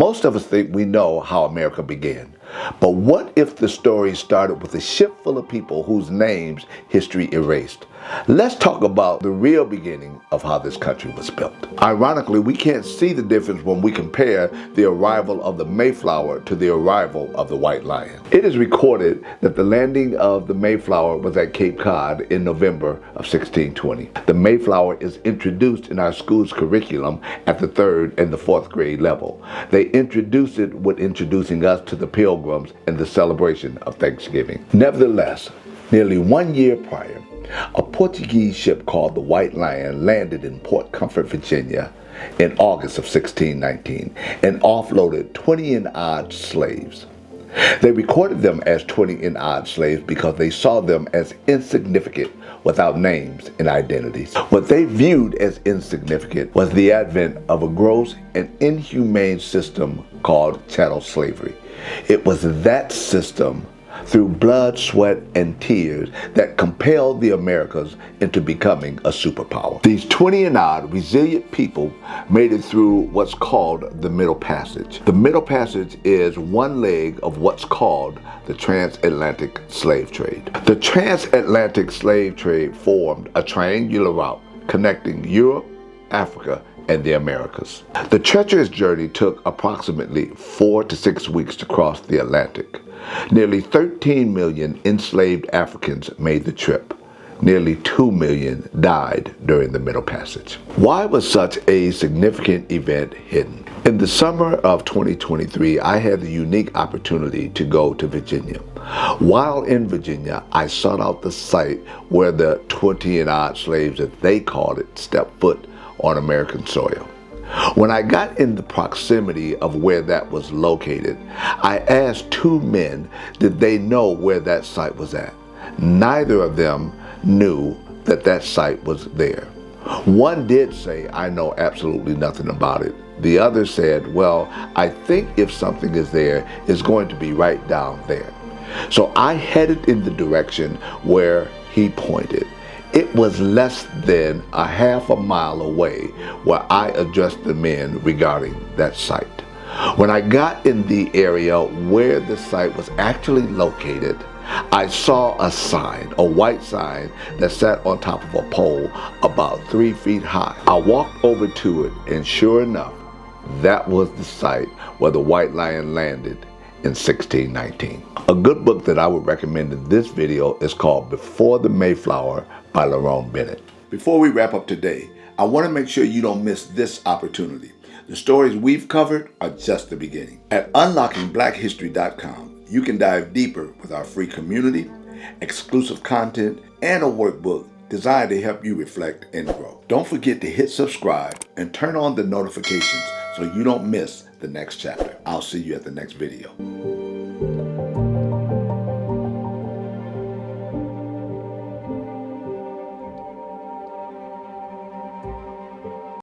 Most of us think we know how America began. But what if the story started with a ship full of people whose names history erased? Let's talk about the real beginning of how this country was built. Ironically, we can't see the difference when we compare the arrival of the Mayflower to the arrival of the White Lion. It is recorded that the landing of the Mayflower was at Cape Cod in November of 1620. The Mayflower is introduced in our school's curriculum at the 3rd and the 4th grade level. They introduced it with introducing us to the Pilgrims and the celebration of Thanksgiving. Nevertheless, nearly 1 year prior, a Portuguese ship called the White Lion landed in Port Comfort, Virginia in August of 1619 and offloaded 20 and odd slaves. They recorded them as 20 and odd slaves because they saw them as insignificant without names and identities. What they viewed as insignificant was the advent of a gross and inhumane system called chattel slavery. It was that system, through blood, sweat, and tears, that compelled the Americas into becoming a superpower. These 20 and odd resilient people made it through what's called the Middle Passage. The Middle Passage is one leg of what's called the Transatlantic slave trade. The Transatlantic slave trade formed a triangular route connecting Europe, Africa, and the Americas. The treacherous journey took approximately 4 to 6 weeks to cross the Atlantic. Nearly 13 million enslaved Africans made the trip. Nearly 2 million died during the Middle Passage. Why was such a significant event hidden? In the summer of 2023, I had the unique opportunity to go to Virginia. While in Virginia, I sought out the site where the 20 and odd slaves, as they called it, stepped foot on American soil. When I got in the proximity of where that was located, I asked 2 men did they know where that site was at. Neither of them knew that that site was there. One did say, "I know absolutely nothing about it." The other said, "Well, I think if something is there, it's going to be right down there." So I headed in the direction where he pointed. It was less than a half a mile away where I addressed the men regarding that site. When I got in the area where the site was actually located, I saw a sign, a white sign that sat on top of a pole about 3 feet high. I walked over to it, and sure enough, that was the site where the White Lion landed in 1619. A good book that I would recommend in this video is called Before the Mayflower by Lerone Bennett. Before we wrap up today, I want to make sure you don't miss this opportunity. The stories we've covered are just the beginning. At unlockingblackhistory.com, you can dive deeper with our free community, exclusive content, and a workbook designed to help you reflect and grow. Don't forget to hit subscribe and turn on the notifications so you don't miss the next chapter. I'll see you at the next video.